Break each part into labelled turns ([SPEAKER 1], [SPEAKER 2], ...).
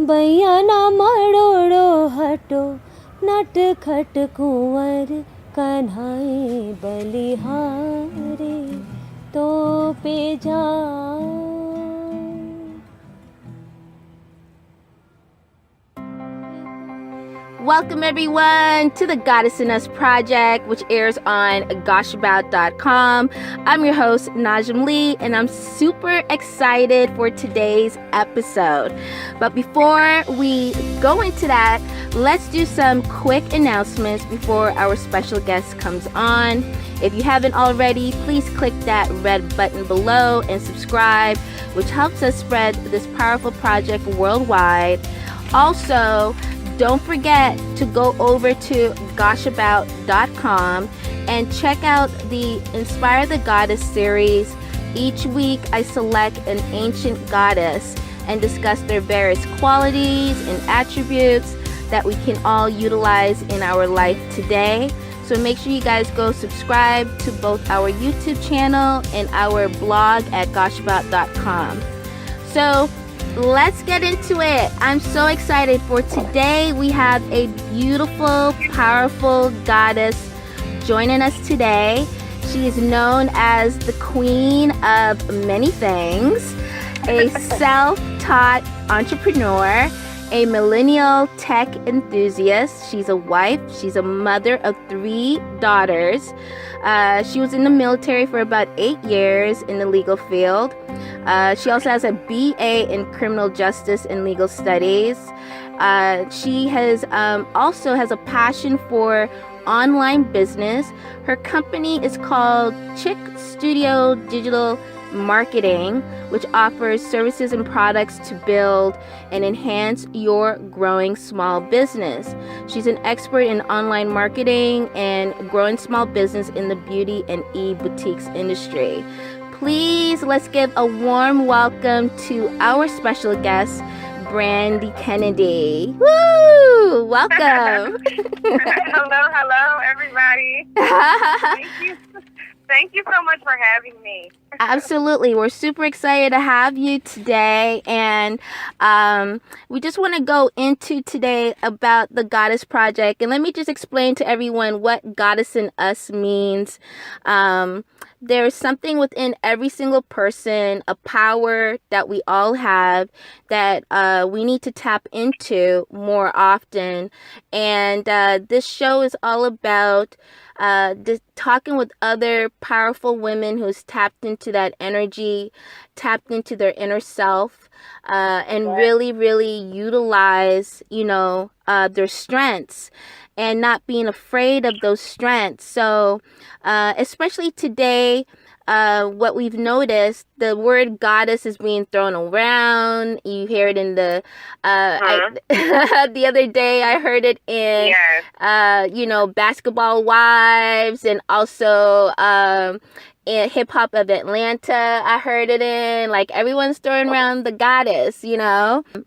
[SPEAKER 1] बैया ना मरोड़ो हटो नटखट कुंवर कन्हाए बलिहारे तो पे जा।
[SPEAKER 2] Welcome everyone to the Goddessinus Project, which airs on goshabout.com. I'm your host, Najaam Lee, and I'm super excited for today's episode. But before we go into that, let's do some quick announcements before our special guest comes on. If you haven't already, please click that red button below and subscribe, which helps us spread this powerful project worldwide. Also, don't forget to go over to goshabout.com and check out the Inspire the Goddess series. Each week I select an ancient goddess and discuss their various qualities and attributes that we can all utilize in our life today. So make sure you guys go subscribe to both our YouTube channel and our blog at goshabout.com. So let's get into it. I'm so excited for today. We have a beautiful, powerful goddess joining us today. She is known as the queen of many things, a self-taught entrepreneur, a millennial tech enthusiast. She's a wife. She's a mother of 3 daughters. She was in the military for about 8 years in the legal field. She also has a BA in criminal justice and legal studies. She has also has a passion for online business. Her company is called Chick Studio Digital Marketing, which offers services and products to build and enhance your growing small business. She's an expert in online marketing and growing small business in the beauty and e-boutiques industry. Please, let's give a warm welcome to our special guest, Brandy Kennedy. Woo! Welcome.
[SPEAKER 3] Hello, everybody. Thank you so much for having me.
[SPEAKER 2] Absolutely. We're super excited to have you today. And we just want to go into today about the Goddess Project. And let me just explain to everyone what Goddess in Us means. There's something within every single person, a power that we all have that we need to tap into more often. And this show is all about talking with other powerful women who's tapped into that energy, tapped into their inner self, and really, really utilize, their strengths and not being afraid of those strengths. So, especially today, what we've noticed, the word goddess is being thrown around. You hear it in the, the other day I heard it in, Basketball Wives, and also in Hip Hop of Atlanta, I heard it in, like everyone's throwing around the goddess,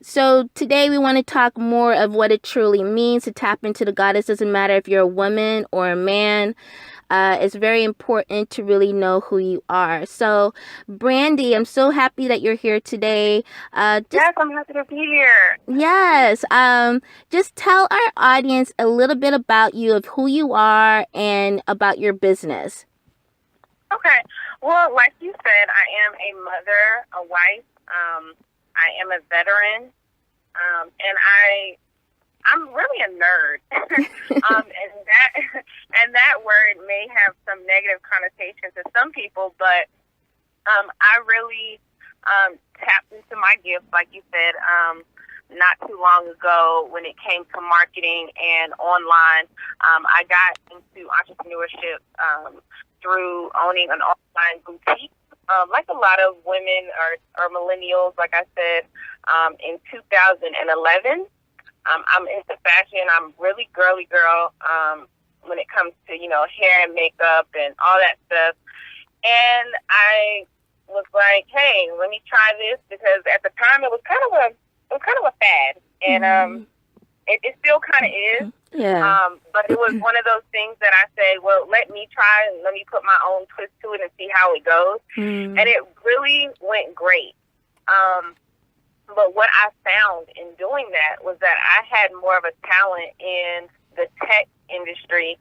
[SPEAKER 2] So today we want to talk more of what it truly means to tap into the goddess. Doesn't matter if you're a woman or a man. It's very important to really know who you are. So, Brandy, I'm so happy that you're here today.
[SPEAKER 3] Yes, I'm happy to be here.
[SPEAKER 2] Yes. Just tell our audience a little bit about you, of who you are, and about your business.
[SPEAKER 3] Okay. Well, like you said, I am a mother, a wife. I am a veteran, and I'm really a nerd. and that word may have some negative connotations to some people, but I really tapped into my gift, like you said, not too long ago when it came to marketing and online. I got into entrepreneurship through owning an online boutique. Like a lot of women or millennials, like I said, in 2011. I'm into fashion. I'm really girly girl when it comes to, hair and makeup and all that stuff. And I was like, hey, let me try this, because at the time it was kind of a fad. And it still kind of is.
[SPEAKER 2] Yeah.
[SPEAKER 3] But it was one of those things that I said, well, let me try and let me put my own twist to it and see how it goes. And it really went great. But what I found in doing that was that I had more of a talent in the tech industry,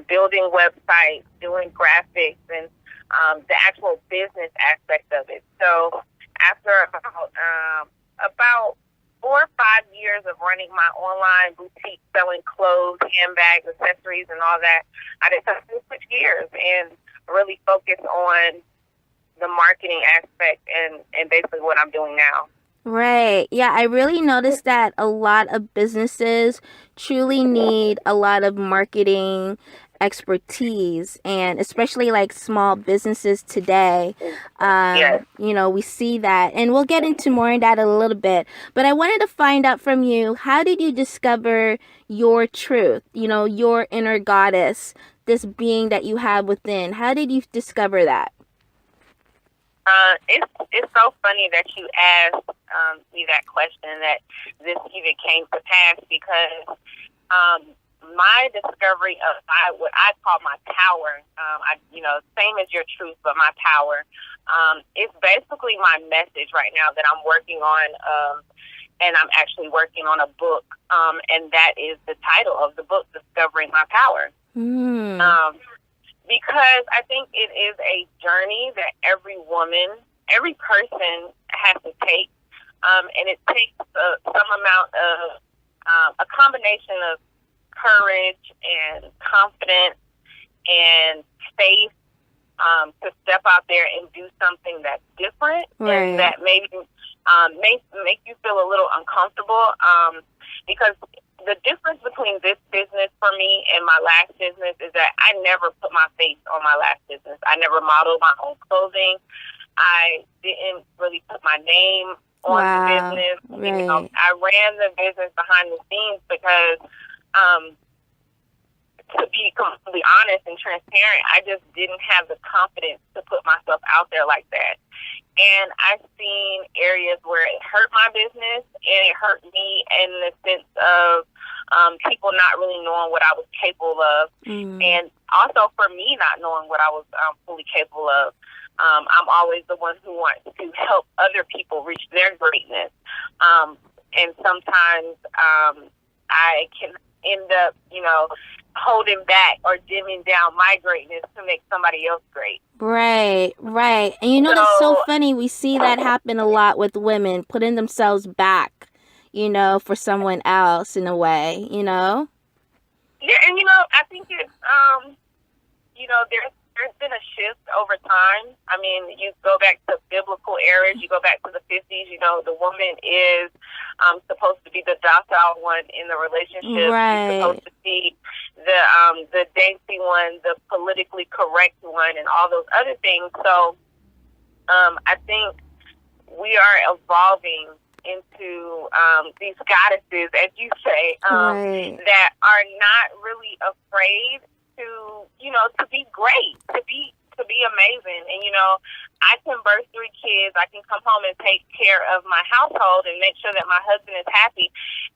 [SPEAKER 3] building websites, doing graphics, and the actual business aspect of it. So after about 4 or 5 years of running my online boutique, selling clothes, handbags, accessories, and all that, I decided to switch gears and really focus on the marketing aspect and basically what I'm doing now.
[SPEAKER 2] Right. Yeah, I really noticed that a lot of businesses truly need a lot of marketing expertise, and especially like small businesses today.
[SPEAKER 3] Yes.
[SPEAKER 2] We see that, and we'll get into more in that a little bit. But I wanted to find out from you, how did you discover your truth, your inner goddess, this being that you have within? How did you discover that?
[SPEAKER 3] It's so funny that you asked me that question, that this even came to pass, because my discovery of what I call my power, same as your truth, but my power, is basically my message right now that I'm working on, and I'm actually working on a book, and that is the title of the book, Discovering My Power. Because I think it is a journey that every woman, every person has to take, and it takes some amount of a combination of courage and confidence and faith to step out there and do something that's different,
[SPEAKER 2] right,
[SPEAKER 3] and that maybe may make you feel a little uncomfortable, because the difference between this business for me and my last business is that I never put my face on my last business. I never modeled my own clothing. I didn't really put my name on the business.
[SPEAKER 2] Right.
[SPEAKER 3] I ran the business behind the scenes because, to be completely honest and transparent, I just didn't have the confidence to put myself out there like that. And I've seen areas where it hurt my business, and it hurt me in the sense of people not really knowing what I was capable of, and also for me not knowing what I was fully capable of. I'm always the one who wants to help other people reach their greatness, and sometimes I can end up, holding back or dimming down my greatness to make somebody else great.
[SPEAKER 2] Right. And that's so funny. We see that happen a lot with women, putting themselves back, for someone else in a way,
[SPEAKER 3] Yeah, and I think it's there's been a shift over time. I mean, you go back to biblical eras, you go back to the 50s, the woman is supposed to be the docile one in the relationship.
[SPEAKER 2] Right.
[SPEAKER 3] She's supposed to be the dainty one, the politically correct one, and all those other things. So I think we are evolving into these goddesses, as you say,
[SPEAKER 2] right,
[SPEAKER 3] that are not really afraid to be great, to be amazing. And, I can birth 3 kids. I can come home and take care of my household and make sure that my husband is happy.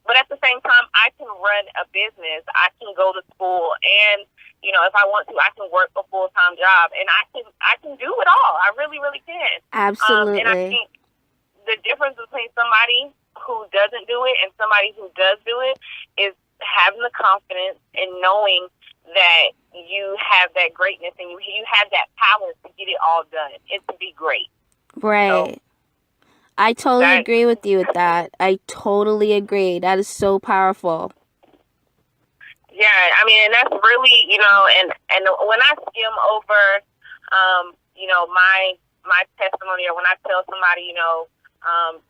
[SPEAKER 3] But at the same time, I can run a business. I can go to school, and, if I want to, I can work a full-time job, and I can do it all. I really, really can.
[SPEAKER 2] Absolutely.
[SPEAKER 3] And I think the difference between somebody who doesn't do it and somebody who does do it is having the confidence and knowing that you have that greatness and you have that power to get it all done and to be great.
[SPEAKER 2] Right. So, I totally agree with you with that. I totally agree. That is so powerful.
[SPEAKER 3] Yeah, I mean, and that's really, and when I skim over, my testimony, or when I tell somebody,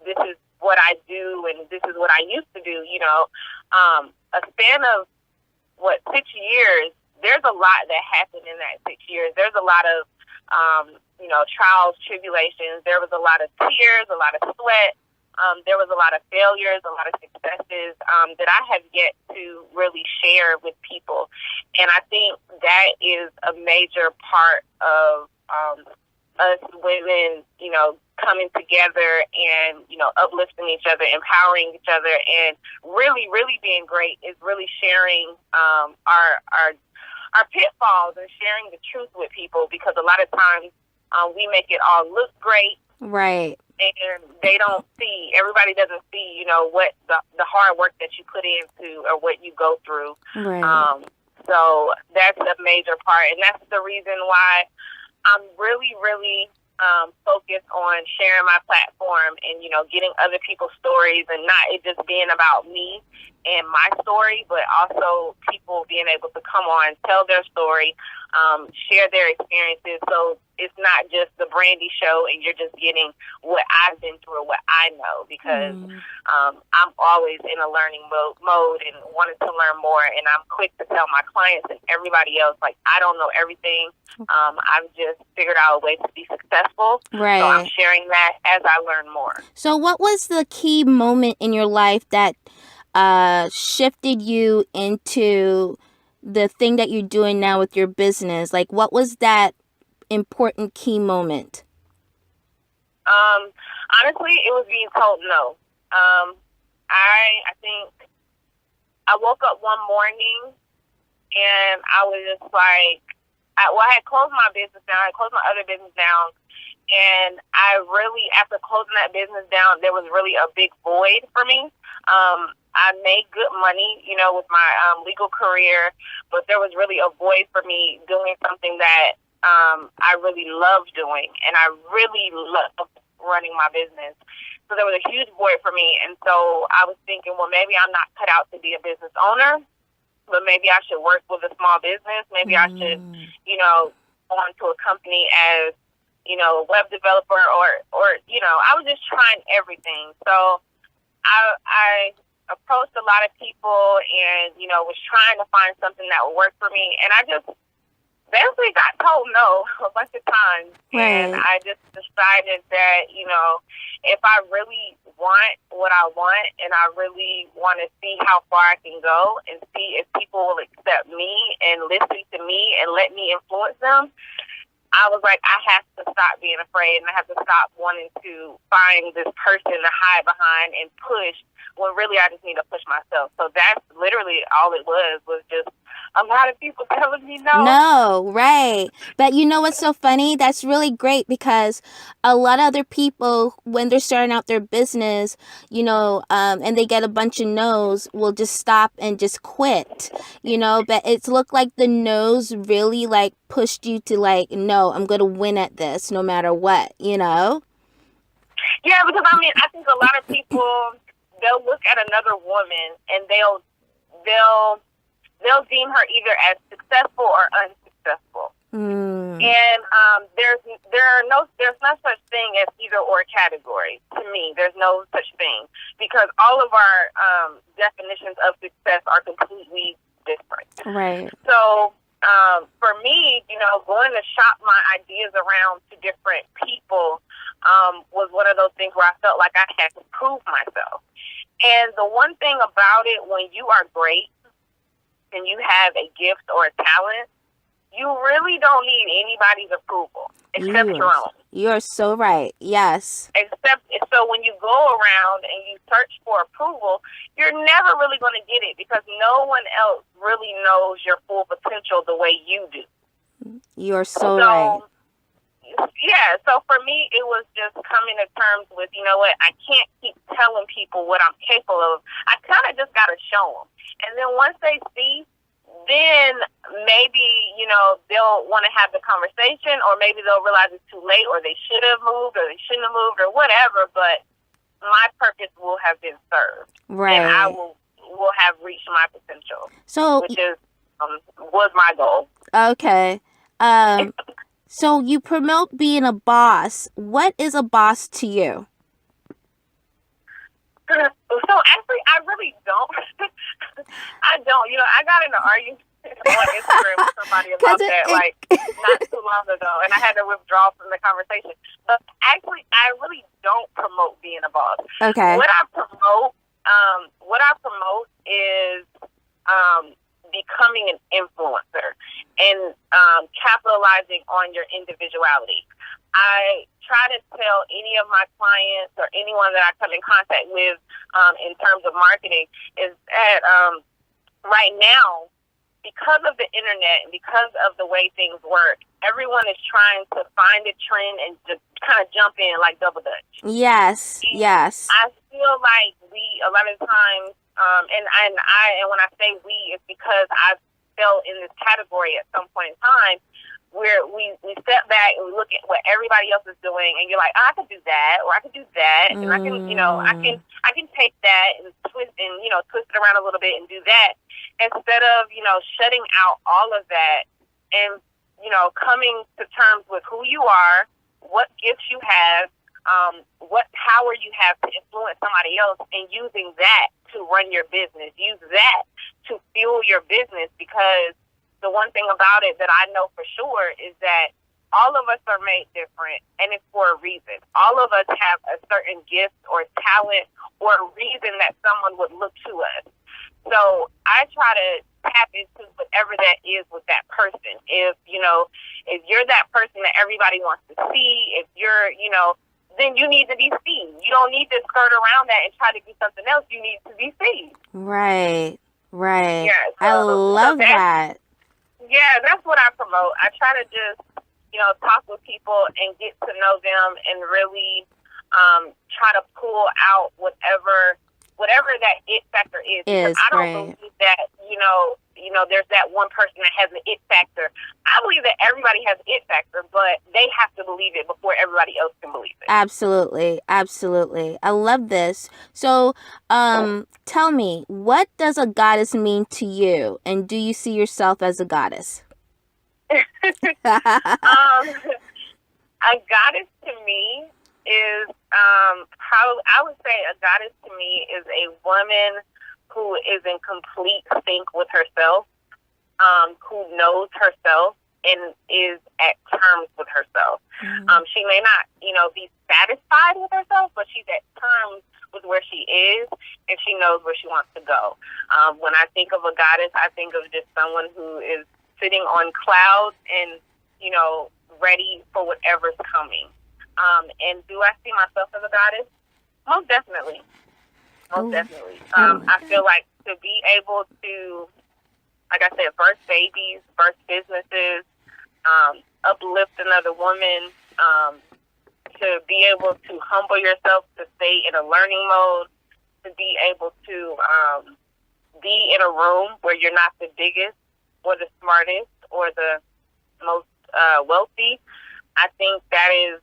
[SPEAKER 3] this is what I do and this is what I used to do, a span of 6 years, there's a lot that happened in that 6 years. There's a lot of, trials, tribulations. There was a lot of tears, a lot of sweat. There was a lot of failures, a lot of successes that I have yet to really share with people. And I think that is a major part of us women, coming together and, uplifting each other, empowering each other, and really, really being great is really sharing our pitfalls and sharing the truth with people, because a lot of times we make it all look great.
[SPEAKER 2] Right.
[SPEAKER 3] and they don't see, everybody doesn't see, you know, what the hard work that you put into or what you go through.
[SPEAKER 2] Right.
[SPEAKER 3] So that's a major part, and that's the reason why I'm really, really focused on sharing my platform and, you know, getting other people's stories, and not it just being about me and my story, but also people being able to come on, tell their story, share their experiences. So it's not just the Brandy show and you're just getting what I've been through or what I know, because I'm always in a learning mode and wanting to learn more. And I'm quick to tell my clients and everybody else, like, I don't know everything. I've just figured out a way to be successful.
[SPEAKER 2] Right.
[SPEAKER 3] So I'm sharing that as I learn more.
[SPEAKER 2] So what was the key moment in your life that shifted you into the thing that you're doing now with your business? Like, what was that important key moment?
[SPEAKER 3] Honestly, it was being told no. I think I woke up one morning and I was just like, I had closed my business down. I closed my other business down. And I really, after closing that business down, there was really a big void for me. I made good money, you know, with my legal career, but there was really a void for me doing something that I really love doing, and I really love running my business. So there was a huge void for me, and so I was thinking, well, maybe I'm not cut out to be a business owner, but maybe I should work with a small business. Maybe I should, you know, go into a company as, you know, a web developer or, you know, I was just trying everything. So I approached a lot of people and, you know, was trying to find something that would work for me. And I just basically got told no a bunch of times.
[SPEAKER 2] Right.
[SPEAKER 3] And I just decided that, you know, if I really want what I want and I really want to see how far I can go and see if people will accept me and listen to me and let me influence them, I was like, I have to stop being afraid, and I have to stop wanting to find this person to hide behind and push, when really I just need to push myself. So that's literally all it was just a lot of people telling me no.
[SPEAKER 2] No, right. But you know what's so funny? That's really great, because a lot of other people, when they're starting out their business, you know, and they get a bunch of no's, will just stop and just quit, you know. But it's looked like the no's really like pushed you to like, no, I'm going to win at this no matter what, you know?
[SPEAKER 3] Yeah, because I mean, I think a lot of people, they'll look at another woman and they'll deem her either as successful or unsuccessful. And there's no such thing as either or category. To me, there's no such thing, because all of our definitions of success are completely different.
[SPEAKER 2] Right.
[SPEAKER 3] So for me, you know, going to shop my ideas around to different people was one of those things where I felt like I had to prove myself. And the one thing about it, when you are great and you have a gift or a talent, you really don't need anybody's approval except your own.
[SPEAKER 2] You're so right. Yes.
[SPEAKER 3] So when you go around and you search for approval, you're never really going to get it, because no one else really knows your full potential the way you do.
[SPEAKER 2] You're so right.
[SPEAKER 3] Yeah, so for me, it was just coming to terms with, you know what, I can't keep telling people what I'm capable of. I kind of just got to show them. And then once they see, then maybe, you know, they'll want to have the conversation, or maybe they'll realize it's too late, or they should have moved, or they shouldn't have moved, or whatever. But my purpose will have been served.
[SPEAKER 2] Right.
[SPEAKER 3] And I will have reached my potential,
[SPEAKER 2] so,
[SPEAKER 3] which is was my goal.
[SPEAKER 2] Okay. So you promote being a boss. What is a boss to you?
[SPEAKER 3] So actually, I really don't. I don't. You know, I got in an argument on Instagram with somebody about that, like, not too long ago, and I had to withdraw from the conversation. But actually, I really don't promote being a boss.
[SPEAKER 2] Okay.
[SPEAKER 3] What I promote is becoming an influencer and capitalizing on your individuality. I try to tell any of my clients or anyone that I come in contact with in terms of marketing is that right now because of the internet and because of the way things work, everyone is trying to find a trend and just kind of jump in like double dutch.
[SPEAKER 2] Yes,
[SPEAKER 3] And
[SPEAKER 2] yes.
[SPEAKER 3] I feel like we, a lot of times, and when I say we, it's because I fell in this category at some point in time where we step back and we look at what everybody else is doing, and you're like, oh, I could do that, or I could do that, and I can, I can take that and twist it around a little bit and do that, instead of, shutting out all of that and, coming to terms with who you are, what gifts you have, what power you have to influence somebody else, and using that to run your business, use that to fuel your business, because the one thing about it that I know for sure is that all of us are made different, and it's for a reason. All of us have a certain gift or talent or a reason that someone would look to us. So I try to tap into whatever that is with that person. If you're that person that everybody wants to see, if you're, then you need to be seen. You don't need to skirt around that and try to do something else. You need to be seen.
[SPEAKER 2] Right.
[SPEAKER 3] Yeah,
[SPEAKER 2] I love that.
[SPEAKER 3] Yeah, that's what I promote. I try to just, talk with people and get to know them and really try to pull out whatever that it factor is. Because I don't believe that, there's that one person that has an it factor. I believe that everybody has an it factor, but they have to believe it before everybody else can believe it.
[SPEAKER 2] Absolutely. I love this. So, tell me, what does a goddess mean to you? And do you see yourself as a goddess?
[SPEAKER 3] A goddess to me is, I would say a goddess to me is a woman who is in complete sync with herself, who knows herself and is at terms with herself. Mm-hmm. She may not, be satisfied with herself, but she's at terms with where she is, and she knows where she wants to go. When I think of a goddess, I think of just someone who is sitting on clouds and, ready for whatever's coming. And do I see myself as a goddess? Most definitely. I feel like to be able to, like I said, birth babies, birth businesses, uplift another woman, to be able to humble yourself, to stay in a learning mode, to be able to be in a room where you're not the biggest or the smartest or the most wealthy. I think that is,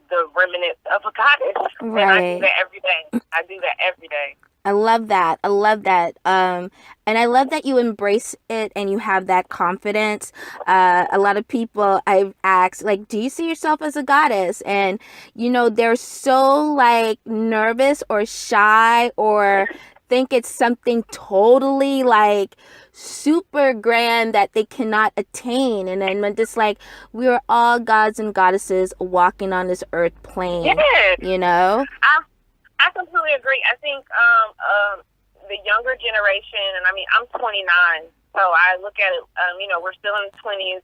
[SPEAKER 3] the remnants of a goddess. Right. And I do that every day.
[SPEAKER 2] I love that. And I love that you embrace it and you have that confidence. A lot of people I've asked, like, do you see yourself as a goddess? And, they're so nervous or shy or think it's something totally super grand that they cannot attain. And then when just we are all gods and goddesses walking on this earth plane.
[SPEAKER 3] Yes. I completely agree. I think the younger generation, and I'm 29, so I look at it, we're still in the 20s,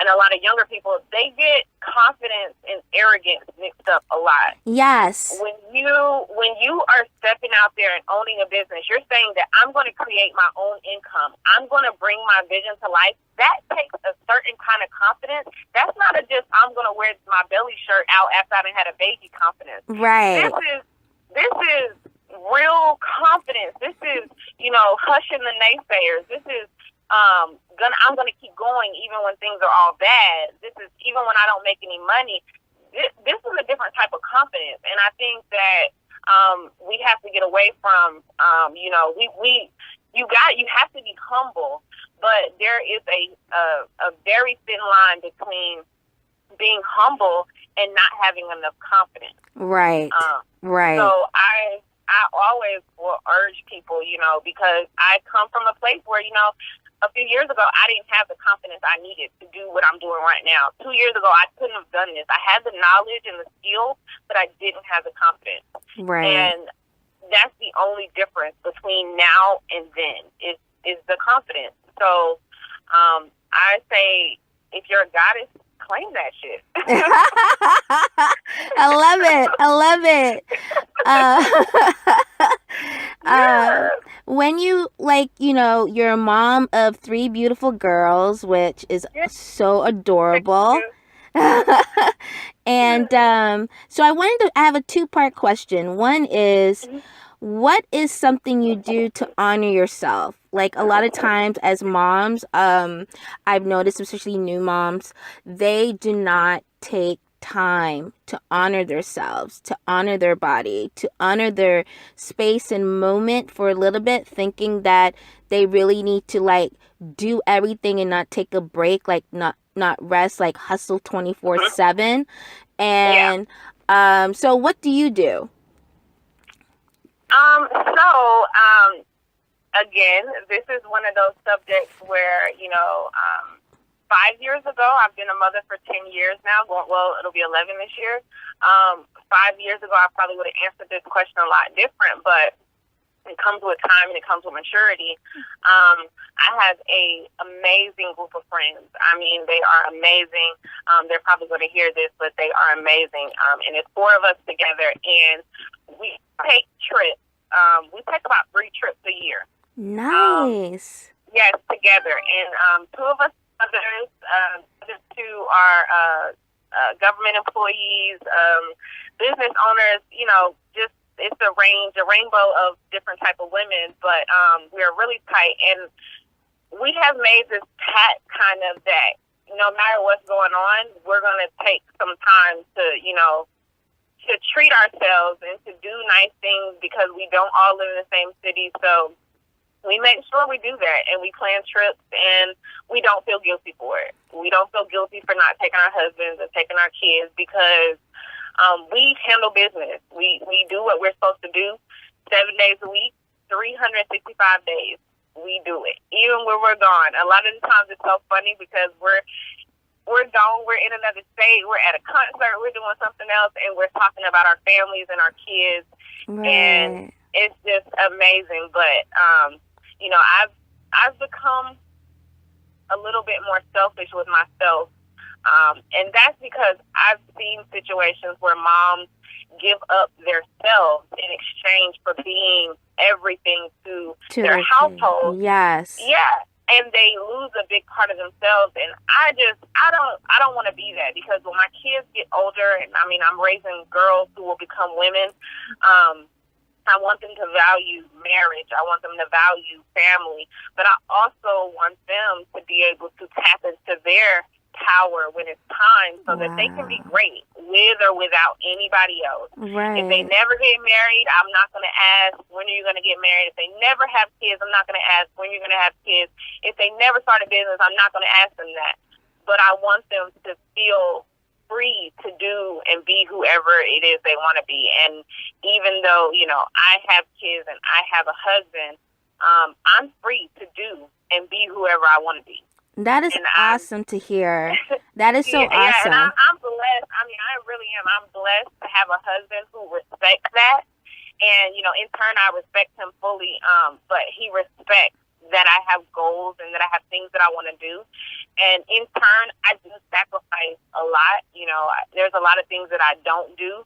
[SPEAKER 3] and a lot of younger people, they get confidence and arrogance mixed up a lot.
[SPEAKER 2] Yes.
[SPEAKER 3] When you are stepping out there and owning a business, you're saying that I'm going to create my own income. I'm going to bring my vision to life. That takes a certain kind of confidence. That's not just I'm going to wear my belly shirt out after I had a baby confidence.
[SPEAKER 2] Right.
[SPEAKER 3] This is real confidence. This is, hushing the naysayers. This is I'm gonna keep going even when things are all bad. This is even when I don't make any money. This is a different type of confidence, and I think that we have to get away from you have to be humble, but there is a very thin line between being humble and not having enough confidence.
[SPEAKER 2] Right. Right.
[SPEAKER 3] So I always will urge people, because I come from a place where, a few years ago, I didn't have the confidence I needed to do what I'm doing right now. 2 years ago, I couldn't have done this. I had the knowledge and the skill, but I didn't have the confidence.
[SPEAKER 2] Right.
[SPEAKER 3] And that's the only difference between now and then is the confidence. So I say, if you're a goddess, claim that shit.
[SPEAKER 2] I love it.
[SPEAKER 3] Yeah.
[SPEAKER 2] When you, like, you know, you're a mom of 3 beautiful girls, which is
[SPEAKER 3] Yeah.
[SPEAKER 2] so adorable. And so I have a 2-part question. One is,
[SPEAKER 3] Mhm.
[SPEAKER 2] what is something you do to honor yourself? Like, a lot of times as moms, I've noticed, especially new moms, they do not take time to honor themselves, to honor their body, to honor their space and moment for a little bit, thinking that they really need to, like, do everything and not take a break, like not rest, like hustle 24/7.
[SPEAKER 3] Yeah.
[SPEAKER 2] And so what do you do?
[SPEAKER 3] Again, this is one of those subjects where, 5 years ago, I've been a mother for 10 years now. It'll be 11 this year. 5 years ago, I probably would have answered this question a lot different, but it comes with time and it comes with maturity. I have a amazing group of friends. I mean, they are amazing. They're probably going to hear this, but they are amazing. And it's 4 of us together, and we take trips. We take about 3 trips a year.
[SPEAKER 2] Nice.
[SPEAKER 3] Yes, together. And 2 of us others, the 2 are government employees, business owners, just it's a rainbow of different type of women, but we're really tight, and we have made this pact kind of that no matter what's going on, we're going to take some time to treat ourselves and to do nice things, because we don't all live in the same city. So we make sure we do that, and we plan trips, and we don't feel guilty for it. We don't feel guilty for not taking our husbands or taking our kids, because we handle business. We do what we're supposed to do 7 days a week, 365 days. We do it, even when we're gone. A lot of the times it's so funny because we're gone, we're in another state, we're at a concert, we're doing something else, and we're talking about our families and our kids.
[SPEAKER 2] Right.
[SPEAKER 3] And it's just amazing. But I've become a little bit more selfish with myself, and that's because I've seen situations where moms give up their selves in exchange for being everything to their household.
[SPEAKER 2] Yes.
[SPEAKER 3] Yeah. And they lose a big part of themselves, and I don't want to be that, because when my kids get older, and I mean I'm raising girls who will become women, I want them to value marriage. I want them to value family, but I also want them to be able to tap into their power when it's time, so that they can be great with or without anybody else.
[SPEAKER 2] Right.
[SPEAKER 3] If they never get married, I'm not going to ask, when are you going to get married? If they never have kids, I'm not going to ask, when you're going to have kids. If they never start a business, I'm not going to ask them that. But I want them to feel free to do and be whoever it is they want to be. And even though, I have kids and I have a husband, I'm free to do and be whoever I want to be.
[SPEAKER 2] That is awesome to hear. That is so awesome.
[SPEAKER 3] Yeah, and I'm blessed. I mean, I really am. I'm blessed to have a husband who respects that. And, in turn, I respect him fully. But he respects that I have goals and that I have things that I want to do. And in turn, I do sacrifice a lot. There's a lot of things that I don't do,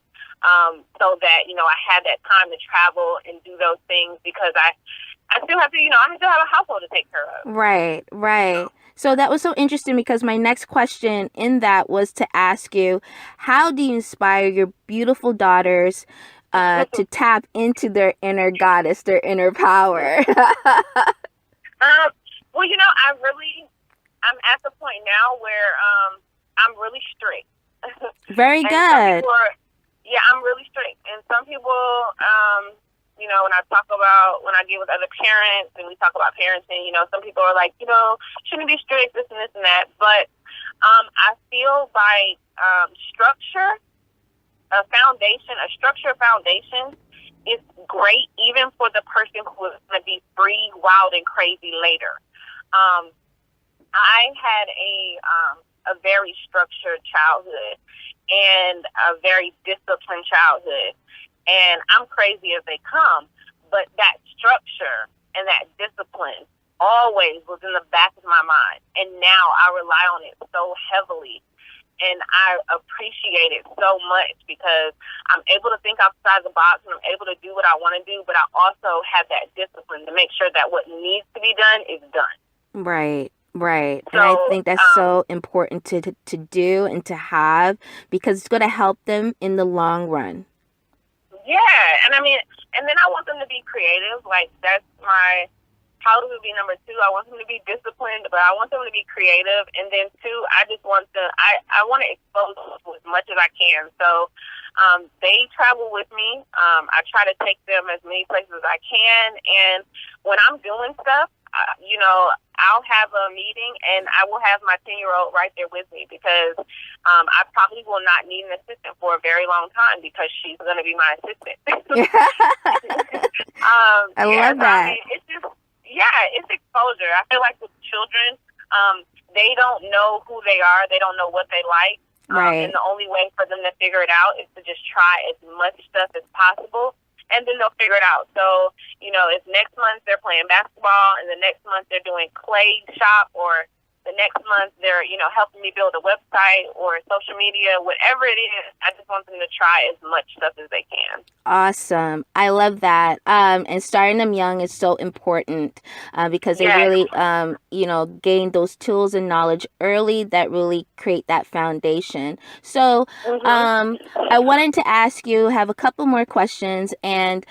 [SPEAKER 3] so that, I have that time to travel and do those things, because I still have to, I still have a household to take care of.
[SPEAKER 2] Right. So that was so interesting, because my next question in that was to ask you, how do you inspire your beautiful daughters to tap into their inner goddess, their inner power?
[SPEAKER 3] Well, I'm at the point now where I'm really strict.
[SPEAKER 2] Very good.
[SPEAKER 3] I'm really strict. And some people, when I deal with other parents and we talk about parenting, some people are like, shouldn't be strict, this and this and that. But I feel like structure foundation is great, even for the person who is going to be free, wild, and crazy later. I had a very structured childhood and a very disciplined childhood, and I'm crazy as they come, but that structure and that discipline always was in the back of my mind, and now I rely on it so heavily. And I appreciate it so much because I'm able to think outside the box and I'm able to do what I want to do, but I also have that discipline to make sure that what needs to be done is done.
[SPEAKER 2] Right. Right.
[SPEAKER 3] So,
[SPEAKER 2] And I think that's so important to do and to have, because it's going to help them in the long run.
[SPEAKER 3] Yeah. And I mean, and then I want them to be creative. Like, that's my policy would be number 2. I want them to be disciplined, but I want them to be creative. And then 2, I just want I want to expose them as much as I can. So they travel with me. I try to take them as many places as I can. And when I'm doing stuff, I'll have a meeting and I will have my 10-year-old right there with me because I probably will not need an assistant for a very long time because she's going to be my assistant.
[SPEAKER 2] I love that.
[SPEAKER 3] I mean, it's just, it's exposure. I feel like with children, they don't know who they are. They don't know what they like.
[SPEAKER 2] Right.
[SPEAKER 3] And the only way for them to figure it out is to just try as much stuff as possible. And then they'll figure it out. So, if next month they're playing basketball and the next month they're doing clay shop, or the next month they're, helping me build a website or social media, whatever it is, I just want them to try as much stuff as they can.
[SPEAKER 2] Awesome. I love that. And starting them young is so important because they really, gain those tools and knowledge early that really create that foundation. So I wanted to ask you, have a couple more questions. And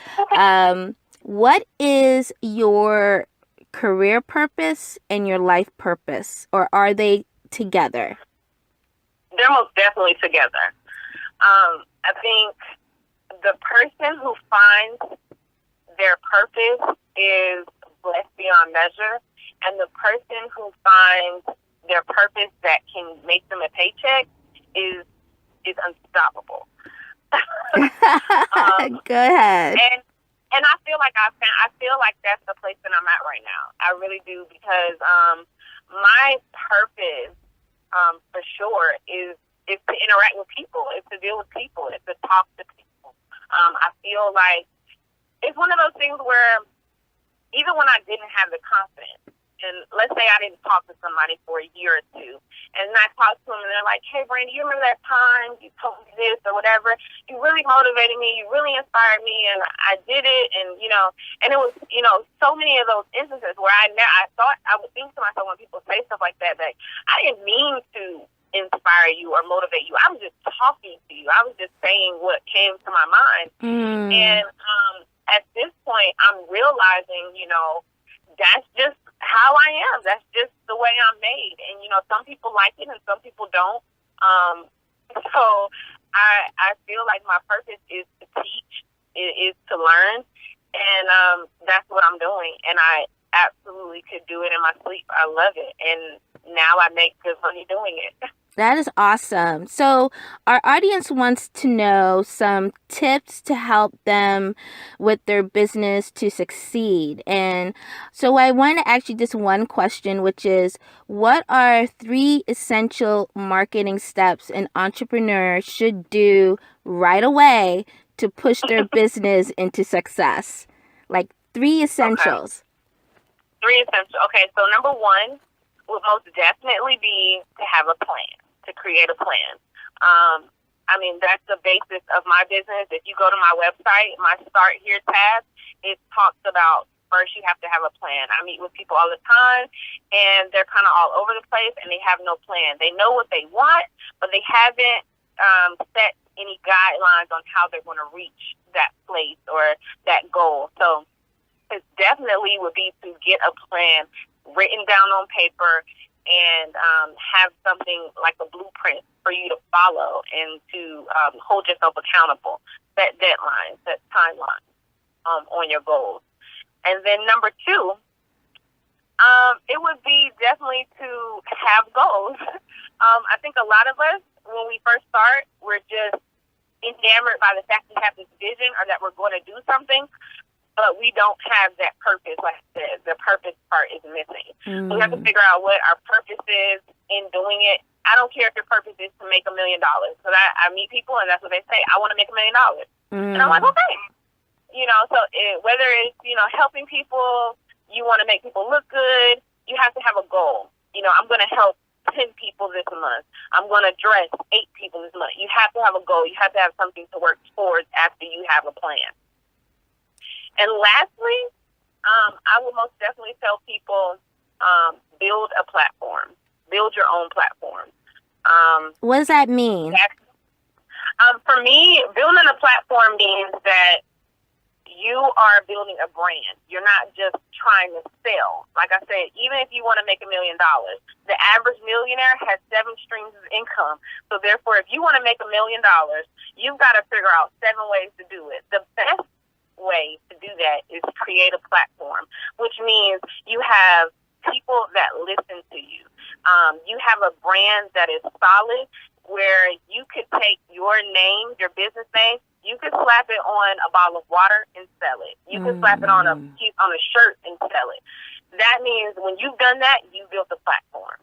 [SPEAKER 2] what is your career purpose and your life purpose, or are they together?
[SPEAKER 3] They're most definitely together. I think the person who finds their purpose is blessed beyond measure, and the person who finds their purpose that can make them a paycheck is unstoppable.
[SPEAKER 2] Go ahead.
[SPEAKER 3] And I feel like I feel like that's the place that I'm at right now. I really do, because my purpose, for sure, is to interact with people, is to deal with people, is to talk to people. I feel like it's one of those things where even when I didn't have the confidence, and let's say I didn't talk to somebody for a year or two, and I talked to them and they're like, "Hey, Brandy, you remember that time you told me this or whatever? You really motivated me. You really inspired me, and I did it." And and it was so many of those instances where I thought I would think to myself when people say stuff like that, like, I didn't mean to inspire you or motivate you. I was just talking to you. I was just saying what came to my mind. And at this point, I'm realizing, that's just how I am. That's just the way I'm made. And, some people like it and some people don't. So I feel like my purpose is to teach, is to learn. And that's what I'm doing. And I absolutely could do it in my sleep. I love it. And now I make good money doing it.
[SPEAKER 2] That is awesome. So our audience wants to know some tips to help them with their business to succeed. And so I want to ask you just one question, which is, what are 3 essential marketing steps an entrepreneur should do right away to push their business into success? Like 3 essentials.
[SPEAKER 3] Okay. 3 essentials. Okay, so number 1 would most definitely be to have a plan. To create a plan. That's the basis of my business. If you go to my website, my Start Here tab, it talks about first you have to have a plan. I meet with people all the time, and they're kind of all over the place, and they have no plan. They know what they want, but they haven't set any guidelines on how they're going to reach that place or that goal. So it definitely would be to get a plan written down on paper and have something like a blueprint for you to follow and to hold yourself accountable, set deadlines, set timelines on your goals. And then number 2, it would be definitely to have goals. I think a lot of us, when we first start, we're just enamored by the fact we have this vision or that we're going to do something, but we don't have that purpose. Like I said, the purpose part is missing. So we have to figure out what our purpose is in doing it. I don't care if your purpose is to make $1 million. So I meet people and that's what they say. I want to make $1 million. And I'm like, okay. So whether it's, helping people, you want to make people look good, you have to have a goal. I'm going to help 10 people this month. I'm going to dress 8 people this month. You have to have a goal. You have to have something to work towards after you have a plan. And lastly, I will most definitely tell people, build a platform. Build your own platform.
[SPEAKER 2] What does that mean?
[SPEAKER 3] For me, building a platform means that you are building a brand. You're not just trying to sell. Like I said, even if you want to make $1 million, the average millionaire has 7 streams of income. So therefore, if you want to make $1 million, you've got to figure out 7 ways to do it. The best way to do that is create a platform, which means you have people that listen to you. You have a brand that is solid, where you could take your name, your business name, you could slap it on a bottle of water and sell it. You could slap it on a shirt and sell it. That means when you've done that, you built a platform.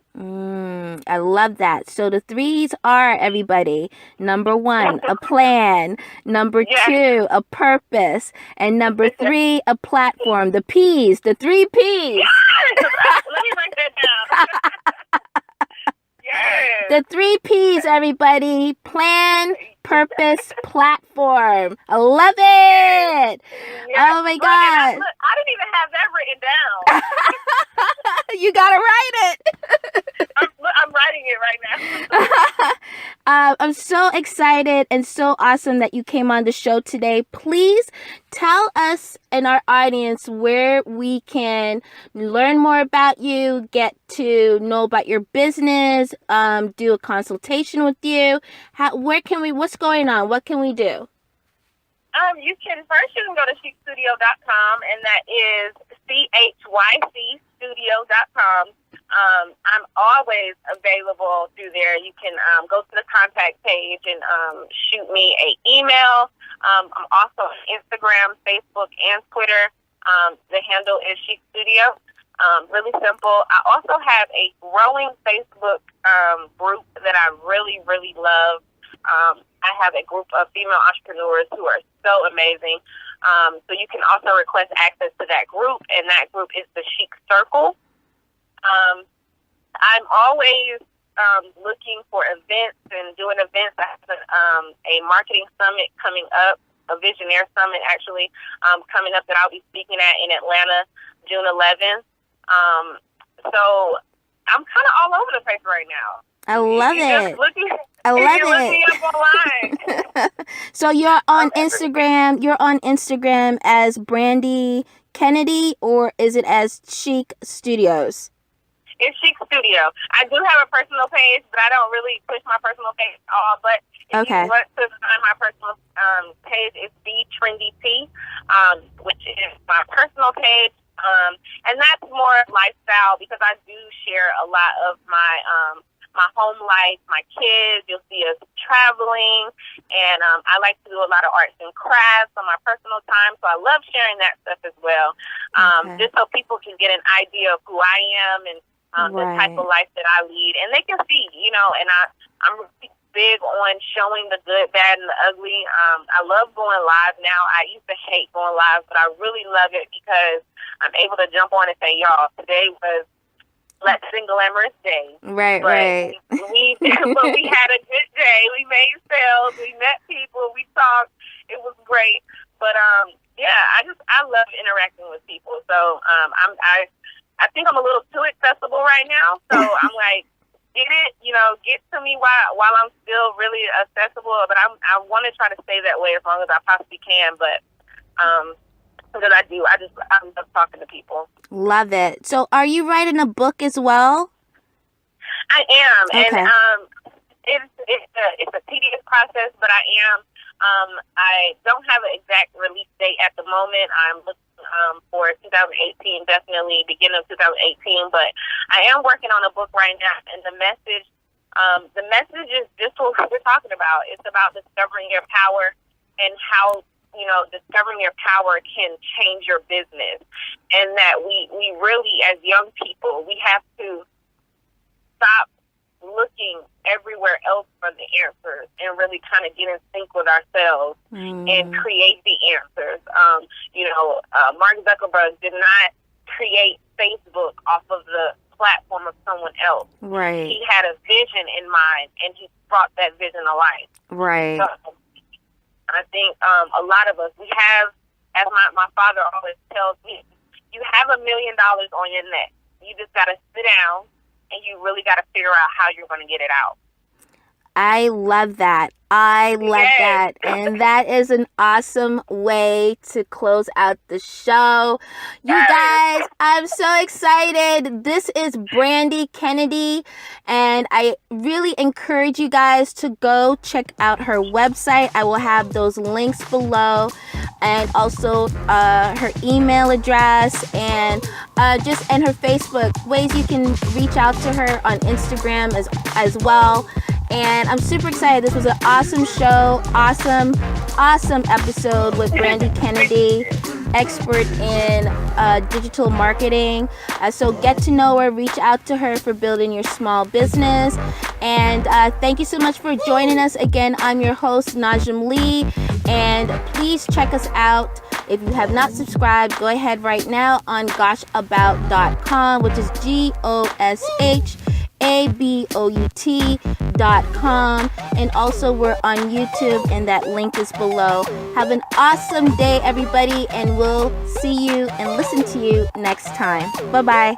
[SPEAKER 2] I love that. So the 3s are, everybody. Number 1, a plan. Number 2, a purpose. And number 3, a platform. The P's, the 3 P's.
[SPEAKER 3] Let me write that down. Yes.
[SPEAKER 2] The 3 P's, everybody. Plan, purpose, platform. I love it.
[SPEAKER 3] Yes.
[SPEAKER 2] Oh my God.
[SPEAKER 3] I didn't even have that written down.
[SPEAKER 2] You gotta write it.
[SPEAKER 3] I'm writing it right now.
[SPEAKER 2] I'm so excited and so awesome that you came on the show today. Please tell us and our audience where we can learn more about you, get to know about your business, do a consultation with you. What's going on? What can we do?
[SPEAKER 3] You can go to chicstudio.com, and that is CHYCstudio.com. I'm always available through there. You can go to the contact page and shoot me an email. I'm also on Instagram, Facebook, and Twitter. The handle is Chic Studio. Really simple. I also have a growing Facebook group that I really, really love. I have a group of female entrepreneurs who are so amazing. So you can also request access to that group, and that group is the Chic Circle. I'm always looking for events and doing events. I have a marketing summit coming up, a visionaire summit actually, coming up that I'll be speaking at in Atlanta, June 11th. So I'm kind of all over the place right now.
[SPEAKER 2] I love it. I love
[SPEAKER 3] it. Look me up online.
[SPEAKER 2] So you're on Instagram. You're on Instagram as Brandy Kennedy, or is it as Chic Studios?
[SPEAKER 3] It's Chic Studio. I do have a personal page, but I don't really push my personal page at all. But if you want to find my personal page, it's The Trendy T, which is my personal page. And that's more lifestyle, because I do share a lot of my my home life, my kids. You'll see us traveling, and I like to do a lot of arts and crafts on my personal time, so I love sharing that stuff as well, just so people can get an idea of who I am and the type of life that I lead, and they can see, and I'm really big on showing the good, bad, and the ugly. I love going live now. I used to hate going live, but I really love it because I'm able to jump on and say, y'all, today was Black Glamorous Day.
[SPEAKER 2] Right.
[SPEAKER 3] We had a good day. We made sales. We met people. We talked. It was great. But I love interacting with people. So I think I'm a little too accessible right now. So I'm like, get it, get to me while I'm still really accessible. But I want to try to stay that way as long as I possibly can. But because I love talking to people.
[SPEAKER 2] Love it. So are you writing a book as well?
[SPEAKER 3] I am.
[SPEAKER 2] Okay.
[SPEAKER 3] And it's a tedious process, but I am. I don't have an exact release date at the moment. I'm looking for 2018, definitely beginning of 2018. But I am working on a book right now, and the message is just what we're talking about. It's about discovering your power and how discovering your power can change your business, and that we really, as young people, we have to stop looking everywhere else for the answers and really kind of get in sync with ourselves and create the answers. Mark Zuckerberg did not create Facebook off of the platform of someone else.
[SPEAKER 2] Right.
[SPEAKER 3] He had a vision in mind, and he brought that vision to life.
[SPEAKER 2] Right.
[SPEAKER 3] So I think a lot of us, we have, as my father always tells me, you have $1 million on your neck. You just got to sit down, and you really got to figure out how you're going to get it out.
[SPEAKER 2] I love that. I love that. And that is an awesome way to close out the show. You guys, I'm so excited. This is Brandy Kennedy, and I really encourage you guys to go check out her website. I will have those links below, and also her email address, and and her Facebook, ways you can reach out to her on Instagram as well. And I'm super excited. This was an awesome show, awesome episode with Brandy Kennedy, expert in digital marketing. So get to know her, reach out to her for building your small business. And thank you so much for joining us again. I'm your host, Najaam Lee, and please check us out. If you have not subscribed, go ahead right now on goshabout.com, which is goshabout.com, and also we're on YouTube, and that link is below. Have an awesome day, everybody, and we'll see you and listen to you next time. Bye-bye.